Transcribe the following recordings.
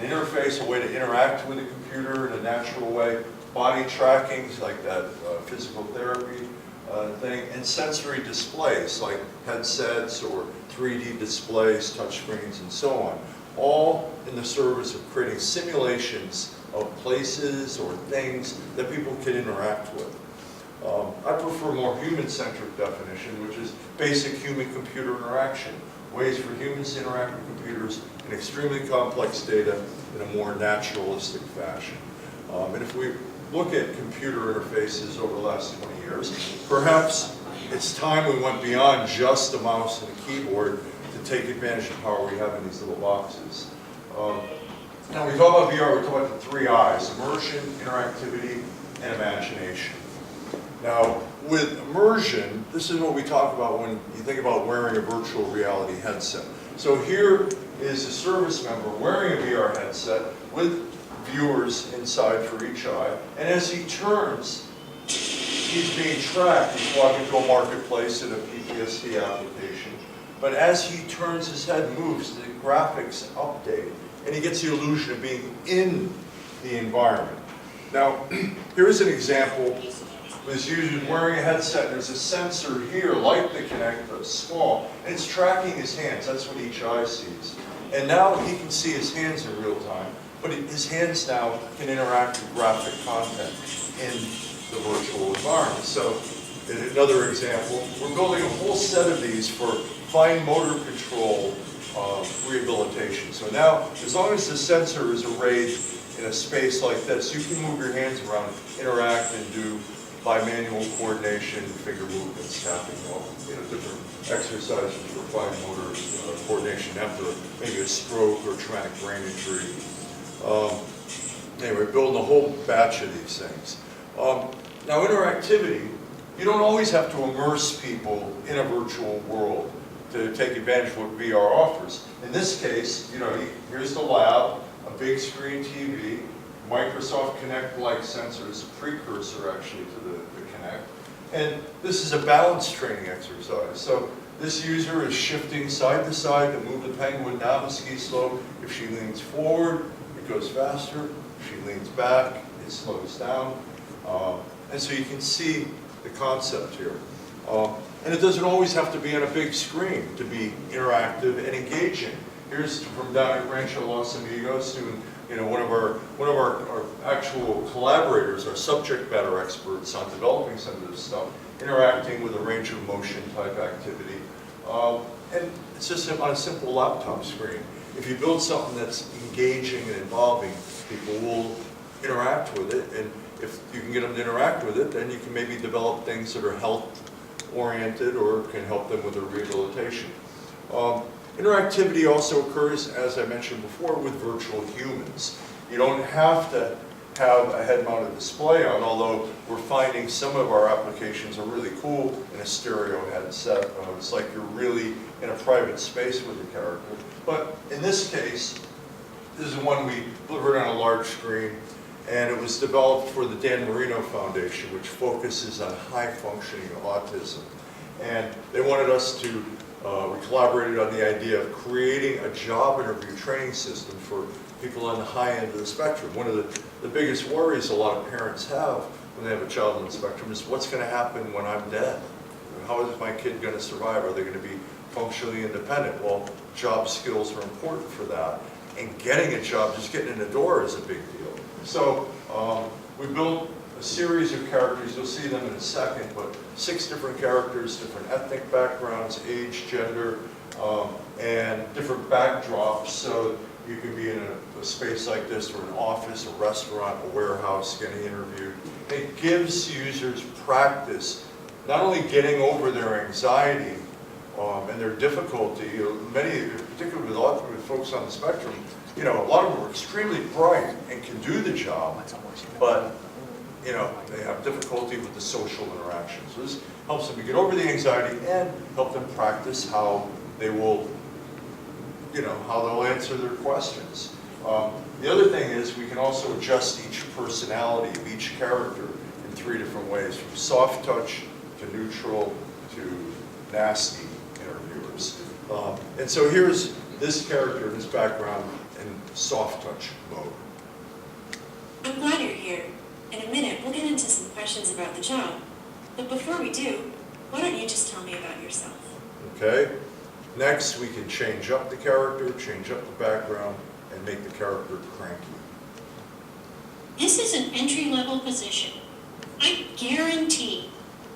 interface, a way to interact with a computer in a natural way, body tracking, like that physical therapy thing, and sensory displays, like headsets or 3D displays, touchscreens, and so on, all in the service of creating simulations of places or things that people can interact with. I prefer more human-centric definition, which is basic human-computer interaction, ways for humans to interact with computers in extremely complex data in a more naturalistic fashion. And if we look at computer interfaces over the last 20 years, perhaps it's time we went beyond just a mouse and a keyboard to take advantage of the power we have in these little boxes. Now, when we talk about VR, we talk about the 3 I's: immersion, interactivity, and imagination. Now, with immersion, this is what we talk about when you think about wearing a virtual reality headset. So here is a service member wearing a VR headset with viewers inside for each eye, and as he turns, he's being tracked. He's walking to a marketplace in a PTSD application, but as he turns, his head moves, the graphics update, and he gets the illusion of being in the environment. Now, here's an example. This user is wearing a headset, and there's a sensor here, like the Kinect, but small, and it's tracking his hands. That's what each eye sees. And now he can see his hands in real time, but his hands now can interact with graphic content in the virtual environment. So, in another example, we're building a whole set of these for fine motor control rehabilitation. So now, as long as the sensor is arrayed in a space like this, you can move your hands around, interact, and do bimanual coordination, finger movements, tapping, different exercises for fine motor coordination after maybe a stroke or traumatic brain injury. Anyway, building a whole batch of these things. Now, interactivity, you don't always have to immerse people in a virtual world to take advantage of what VR offers. In this case, here's the lab, a big screen TV, Microsoft Kinect-like sensors, a precursor actually to the Kinect. And this is a balance training exercise. So this user is shifting side to side to move the penguin down the ski slope. If she leans forward, it goes faster. If she leans back, it slows down. And so you can see the concept here. And it doesn't always have to be on a big screen to be interactive and engaging. Here's from down at Rancho Los Amigos, who one of our actual collaborators, our subject matter experts on developing some of this stuff, interacting with a range of motion type activity. And it's just on a simple laptop screen. If you build something that's engaging and involving, people will interact with it. And if you can get them to interact with it, then you can maybe develop things that are health-oriented or can help them with their rehabilitation. Interactivity also occurs, as I mentioned before, with virtual humans. You don't have to have a head-mounted display on, although we're finding some of our applications are really cool in a stereo headset. It's like you're really in a private space with the character. But in this case, this is one we delivered on a large screen, and it was developed for the Dan Marino Foundation, which focuses on high-functioning autism. And they wanted us to we collaborated on the idea of creating a job interview training system for people on the high end of the spectrum. One of the biggest worries a lot of parents have when they have a child on the spectrum is what's going to happen when I'm dead? How is my kid going to survive? Are they going to be functionally independent? Well, job skills are important for that. And getting a job, just getting in the door is a big deal. So we built a series of characters. You'll see them in a second, but 6 different characters, different ethnic backgrounds, age, gender, and different backdrops. So you can be in a space like this, or an office, a restaurant, a warehouse, getting interviewed. It gives users practice, not only getting over their anxiety and their difficulty. Many, particularly with folks on the spectrum, a lot of them are extremely bright and can do the job, but they have difficulty with the social interaction. So this helps them to get over the anxiety and help them practice how they will, how they'll answer their questions. The other thing is we can also adjust each personality of each character in 3 different ways, from soft touch to neutral to nasty interviewers. And so here's this character, his background, and soft touch mode. I'm glad you're here. In a minute, we'll get into some questions about the job. But before we do, why don't you just tell me about yourself? Okay? Next, we can change up the character, change up the background, and make the character cranky. This is an entry-level position. I guarantee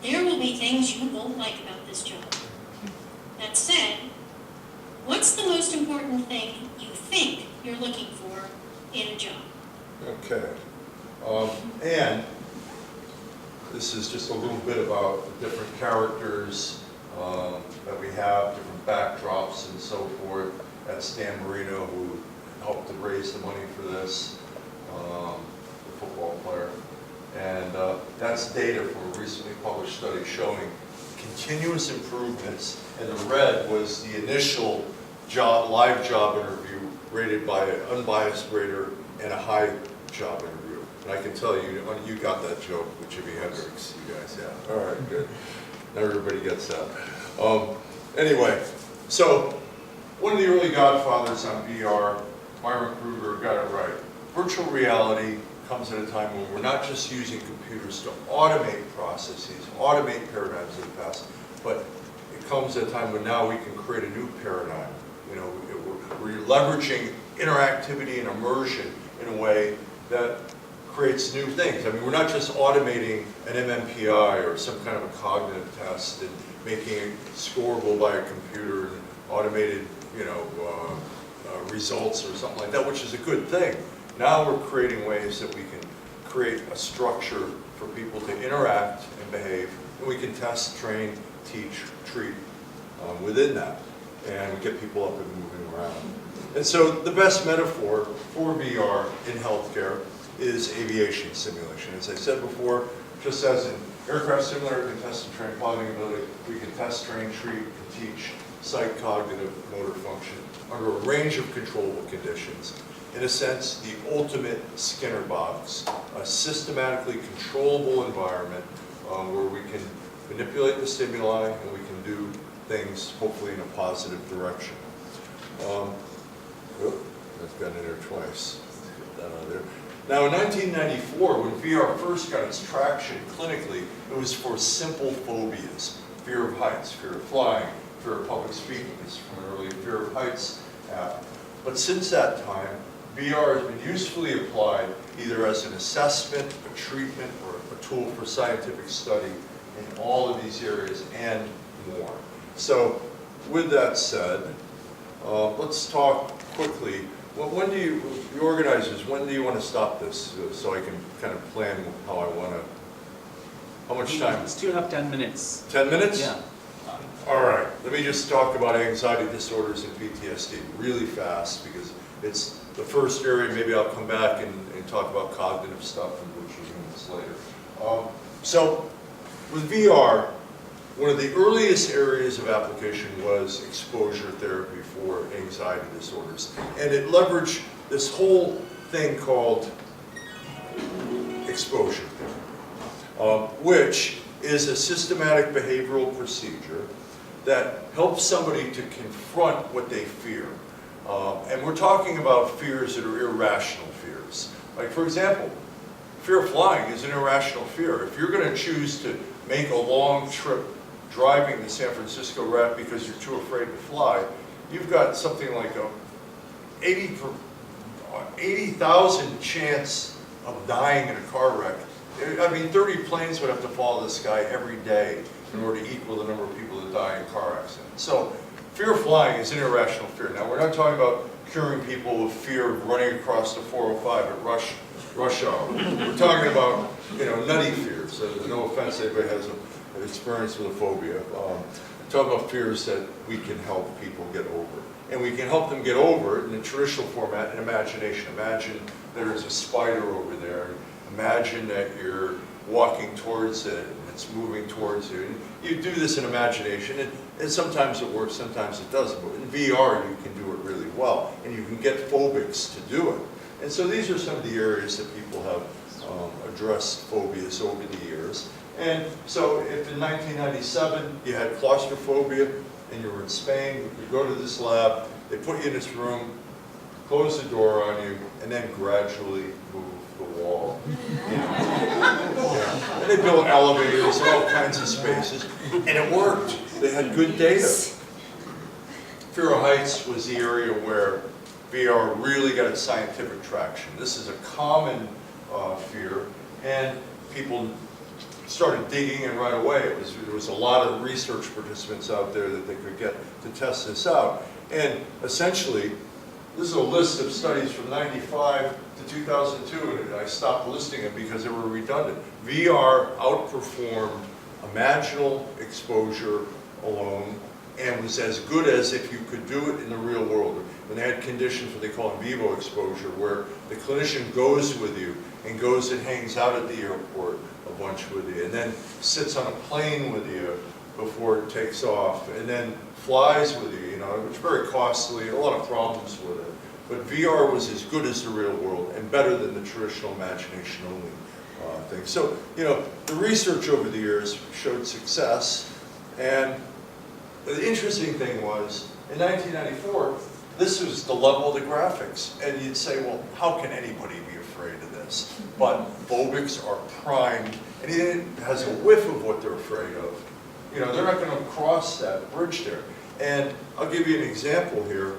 there will be things you won't like about this job. That said, what's the most important thing you think you're looking for in a job? Okay. And this is just a little bit about the different characters that we have, different backdrops and so forth. That's Dan Marino, who helped to raise the money for this, the football player. And that's data from a recently published study showing continuous improvements. And the red was the initial live job interview rated by an unbiased rater and a high job interview. And I can tell you, you got that joke with Jimi Hendrix, you guys, yeah. All right, good. Now everybody gets that. Anyway, so one of the early godfathers on VR, Myron Kruger, got it right. Virtual reality comes at a time when we're not just using computers to automate processes, automate paradigms of the past, but it comes at a time when now we can create a new paradigm. You know, we're leveraging interactivity and immersion in a way that creates new things. I mean, we're not just automating an MMPI or some kind of a cognitive test and making it scorable by a computer and automated, you know, results or something like that, which is a good thing. Now we're creating ways that we can create a structure for people to interact and behave, and we can test, train, teach, treat within that, and get people up and moving around. And so the best metaphor for VR in healthcare is aviation simulation. As I said before, just as an aircraft simulator can test and train piloting ability, we can test, train, treat, and teach psych, cognitive, motor function under a range of controllable conditions. In a sense, the ultimate Skinner box, a systematically controllable environment where we can manipulate the stimuli and we can do things hopefully in a positive direction. That's gotten in there twice. Let's get that out of there. Now in 1994, when VR first got its traction clinically, it was for simple phobias. Fear of heights, fear of flying, fear of public speaking. It's from an early Fear of Heights app. But since that time, VR has been usefully applied either as an assessment, a treatment, or a tool for scientific study in all of these areas and more. So with that said, let's talk quickly. Well, when do you, the organizers, when do you want to stop this so I can kind of plan how I want to, how much time? We still have 10 minutes. 10 minutes? Yeah. All right, let me just talk about anxiety disorders and PTSD really fast because it's the first area. Maybe I'll come back and talk about cognitive stuff and which units later. So with VR, one of the earliest areas of application was exposure therapy for anxiety disorders. And it leveraged this whole thing called exposure therapy, which is a systematic behavioral procedure that helps somebody to confront what they fear. And we're talking about fears that are irrational fears. Like, for example, fear of flying is an irrational fear. If you're going to choose to make a long trip driving to San Francisco route because you're too afraid to fly, you've got something like a 80,000 chance of dying in a car wreck. I mean, 30 planes would have to follow this guy every day in order to equal the number of people that die in car accidents. So fear of flying is an irrational fear. Now, we're not talking about curing people of fear of running across the 405 at rush hour. We're talking about, you know, nutty fears. So no offense, anybody has an experience with a phobia. We're talking about fears that we can help people get over. And we can help them get over it in the traditional format in imagination. Imagine there's a spider over there. Imagine that you're walking towards it and it's moving towards you. And you do this in imagination, and sometimes it works, sometimes it doesn't. But in VR, you can do it really well, and you can get phobics to do it. And so these are some of the areas that people have addressed phobias over the years. And so if in 1997 you had claustrophobia and you were in Spain, you go to this lab, they put you in this room, close the door on you, and then gradually move the wall. Yeah. And they built elevators and all kinds of spaces, and it worked. They had good data. Fear of heights was the area where VR really got its scientific traction. This is a common fear, and people started digging, and right away there was a lot of research participants out there that they could get to test this out. And essentially, this is a list of studies from 95 to 2002, and I stopped listing them because they were redundant. VR outperformed imaginal exposure alone and was as good as if you could do it in the real world. And they had conditions what they call in vivo exposure, where the clinician goes with you and goes and hangs out at the airport a bunch with you, and then sits on a plane with you before it takes off, and then flies with you, it's very costly, a lot of problems with it. But VR was as good as the real world and better than the traditional imagination only thing. So, the research over the years showed success, and the interesting thing was, in 1994, this was the level of the graphics, and you'd say, well, how can anybody be afraid of this? But phobics are primed, and he has a whiff of what they're afraid of. They're not going to cross that bridge there. And I'll give you an example here.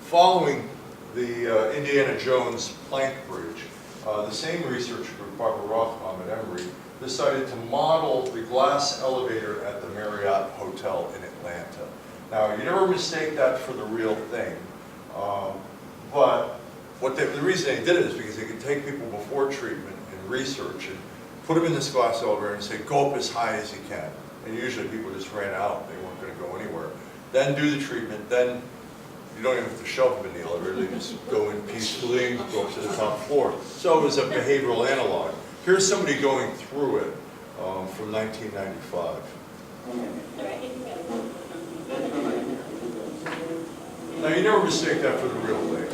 Following the Indiana Jones plank bridge, the same research group, Barbara Rothbaum at Emory, decided to model the glass elevator at the Marriott Hotel in Atlanta. Now, you never mistake that for the real thing, but the reason they did it is because they could take people before treatment and research and put them in this glass elevator and say, go up as high as you can. And usually people just ran out, they weren't going to go anywhere. Then do the treatment, then you don't even have to shove them in the elevator, they just go in peacefully and go up to the top floor. So it was a behavioral analog. Here's somebody going through it from 1995. Now you never mistake that for the real thing.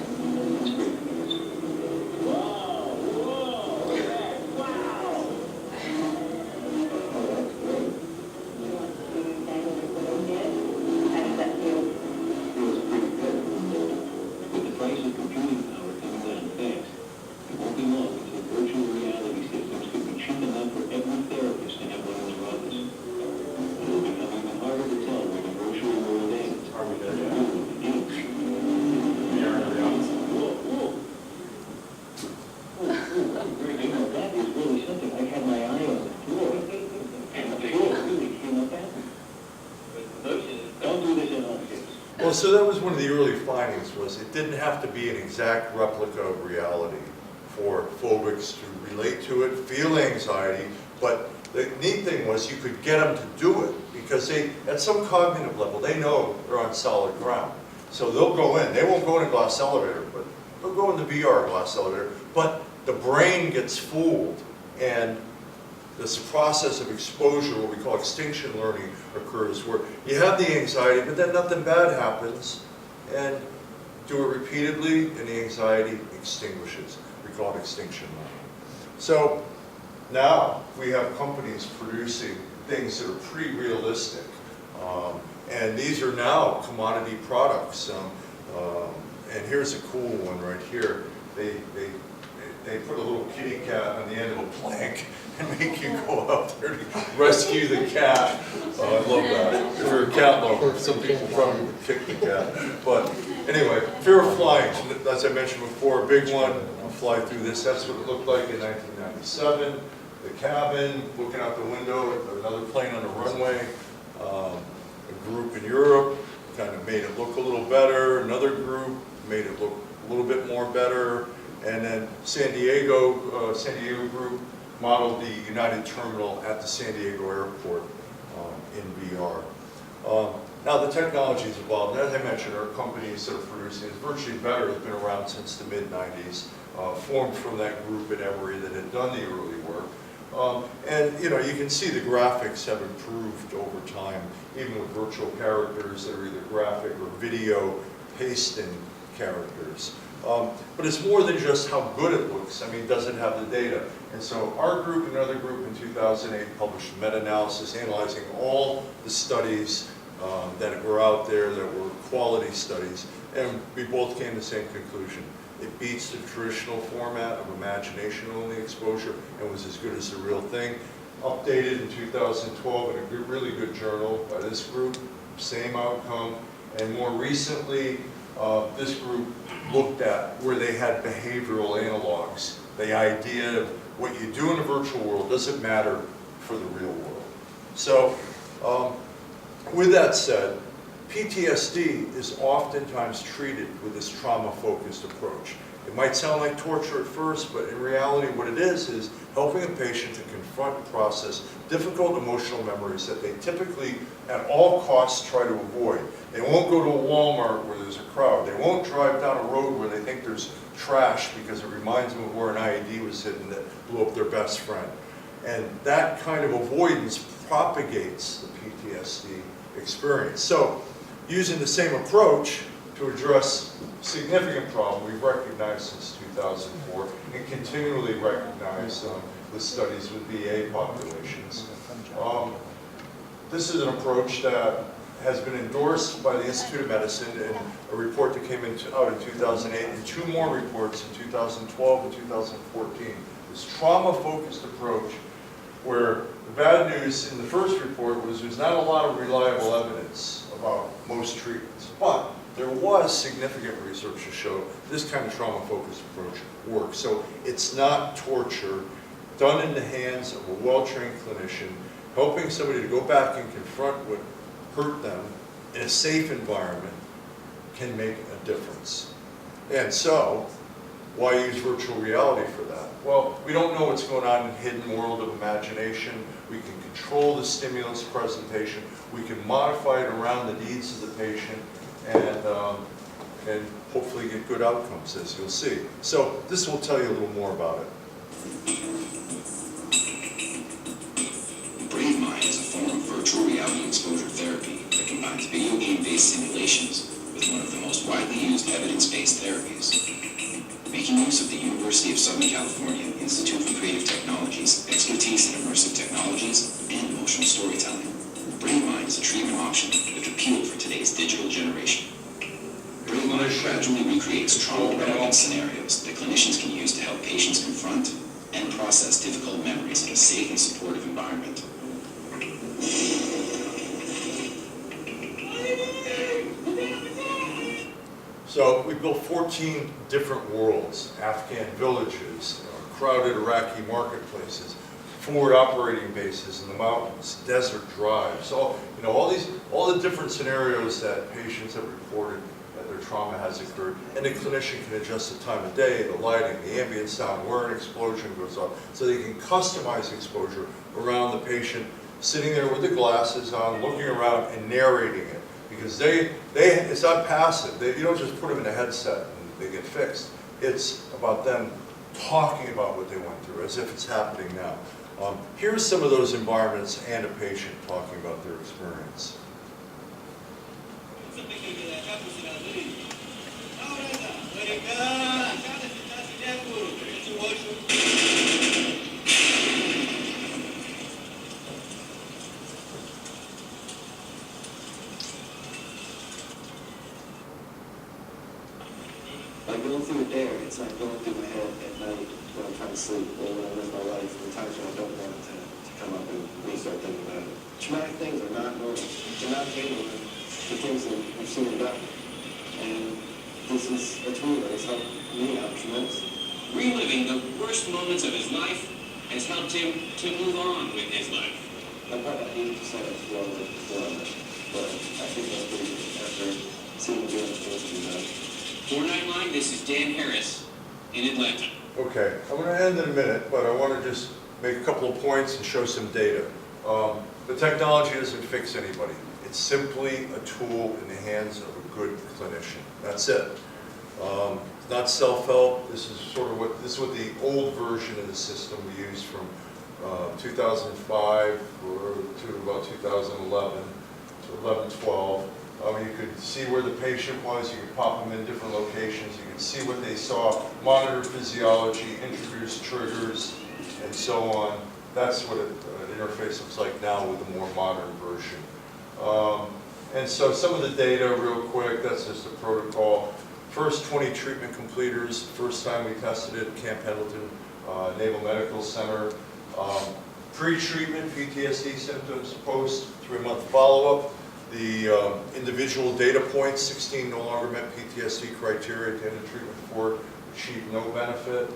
Well, so that was one of the early findings, was it didn't have to be an exact replica of reality for phobics to relate to it, feel anxiety, but the neat thing was you could get them to do it because they, at some cognitive level, they know they're on solid ground. So they'll go in, they won't go in a glass elevator, but they'll go in the VR glass elevator, but the brain gets fooled, and this process of exposure, what we call extinction learning, occurs, where you have the anxiety, but then nothing bad happens, and do it repeatedly, and the anxiety extinguishes. We call it extinction learning. So now we have companies producing things that are pretty realistic, and these are now commodity products. And here's a cool one right here. They put a little kitty cat on the end of a plank and make you go out there to rescue the cat. I love that. If you're a cat lover, some people probably would kick the cat. But anyway, fear of flying. As I mentioned before, a big one. I'll fly through this. That's what it looked like in 1997. The cabin, looking out the window at another plane on the runway. A group in Europe kind of made it look a little better. Another group made it look a little bit more better. And then San Diego group modeled the United Terminal at the San Diego airport in VR. Now the technology's evolved. As I mentioned, our companies that are producing it, virtually better, has been around since the mid-90s, formed from that group at Emory that had done the early work. And you can see the graphics have improved over time, even with virtual characters that are either graphic or video pasting characters. But it's more than just how good it looks. I mean, does it have the data? And so our group, another group in 2008, published a meta-analysis analyzing all the studies that were out there that were quality studies, and we both came to the same conclusion. It beats the traditional format of imagination-only exposure and was as good as the real thing. Updated in 2012 in a really good journal by this group, same outcome. And more recently, this group looked at where they had behavioral analogs. The idea of what you do in the virtual world doesn't matter for the real world. So, with that said, PTSD is oftentimes treated with this trauma-focused approach. It might sound like torture at first, but in reality what it is helping a patient to confront and process difficult emotional memories that they typically, at all costs, try to avoid. They won't go to a Walmart where there's a crowd. They won't drive down a road where they think there's trash because it reminds them of where an IED was hidden that blew up their best friend. And that kind of avoidance propagates the PTSD experience. So, using the same approach to address significant problem we've recognized since 2004 and continually recognized with studies with VA populations. This is an approach that has been endorsed by the Institute of Medicine in a report that came out in 2008 and two more reports in 2012 and 2014. This trauma-focused approach where the bad news in the first report was there's not a lot of reliable evidence about most treatments, but there was significant research to show this kind of trauma-focused approach works. So it's not torture, done in the hands of a well-trained clinician, helping somebody to go back and confront what hurt them in a safe environment can make a difference. And so, why use virtual reality for that? Well, we don't know what's going on in the hidden world of imagination. We can control the stimulus presentation. We can modify it around the needs of the patient and hopefully get good outcomes, as you'll see. So this will tell you a little more about it. BraveMind is a form of virtual reality exposure therapy that combines video game-based simulations with one of the most widely used evidence-based therapies. Making use of the University of Southern California Institute for Creative Technologies expertise in immersive technologies and emotional storytelling, BraveMind is a treatment option that's appealed for today's digital generation. BraveMind gradually recreates trauma-relevant scenarios that clinicians can use to help patients confront and process difficult memories in a safe and supportive environment. So we built 14 different worlds, Afghan villages, crowded Iraqi marketplaces, forward operating bases in the mountains, desert drives, all the different scenarios that patients have reported that their trauma has occurred, and the clinician can adjust the time of day, the lighting, the ambient sound, where an explosion goes off, so they can customize exposure around the patient sitting there with the glasses on, looking around and narrating it. Because it's not passive. You don't just put them in a headset and they get fixed. It's about them talking about what they went through as if it's happening now. Here's some of those environments and a patient talking about their experience. Like going through a dare, it's like going through my head at night when I'm trying to sleep or when I live my life, and the times when I don't want it to come up and really start thinking about it. Traumatic things are not normal. They're not handling the things that we've seen and done. And this is a tool that has helped me out tremendously. Reliving the worst moments of his life has helped him to move on with his life. I'm probably 80% as well as before, but I think that's pretty good after seeing the good things to be done. For Nightline, this is Dan Harris in Atlanta. Okay, I'm going to end in a minute, but I want to just make a couple of points and show some data. The technology doesn't fix anybody. It's simply a tool in the hands of a good clinician. That's it. It's not self-help. This is what the old version of the system we used from 2005 to about 2011 to 11-12. You could see where the patient was, you could pop them in different locations, you could see what they saw, monitor physiology, introduce triggers, and so on. That's what an interface looks like now with a more modern version. And so some of the data, real quick, that's just a protocol. First 20 treatment completers, first time we tested it, Camp Pendleton Naval Medical Center. Pre-treatment PTSD symptoms, post 3-month follow-up. The individual data points, 16 no longer met PTSD criteria at the end of treatment, 4 achieved no benefit.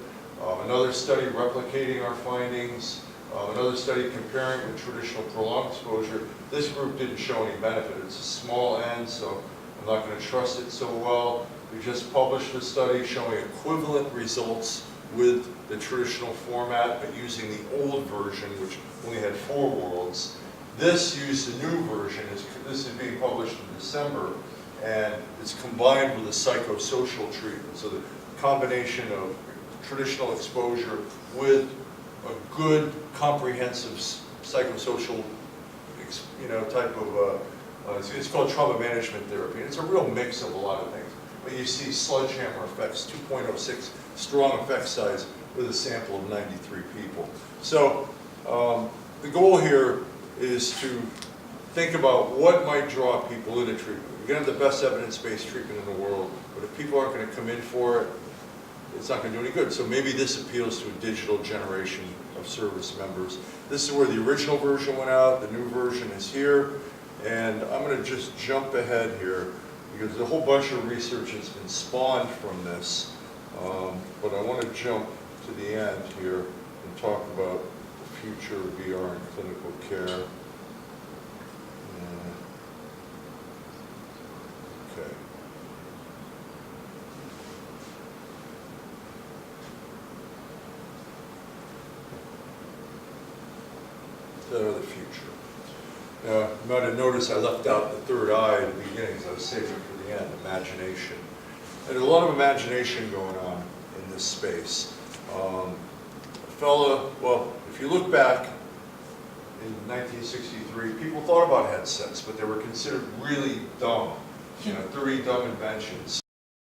Another study replicating our findings. Another study comparing with traditional prolonged exposure. This group didn't show any benefit. It's a small n, so I'm not going to trust it so well. We just published a study showing equivalent results with the traditional format, but using the old version, which only had 4 worlds. This used the new version. This is being published in December, and it's combined with a psychosocial treatment. So the combination of traditional exposure with a good, comprehensive psychosocial, type of, it's called trauma management therapy. And it's a real mix of a lot of things. But you see sledgehammer effects, 2.06 strong effect size with a sample of 93 people. So the goal here is to think about what might draw people into treatment. We're going to have the best evidence-based treatment in the world, but if people aren't going to come in for it, it's not going to do any good. So maybe this appeals to a digital generation of service members. This is where the original version went out. The new version is here. And I'm going to just jump ahead here because a whole bunch of research has been spawned from this. But I want to jump to the end here and talk about the future of VR in clinical care. Okay. The future. You might have noticed I left out the third eye at the beginning, because I was saving it for the end, imagination. And there's a lot of imagination going on in this space. Well, if you look back in 1963, people thought about headsets, but they were considered really dumb. 30 dumb inventions.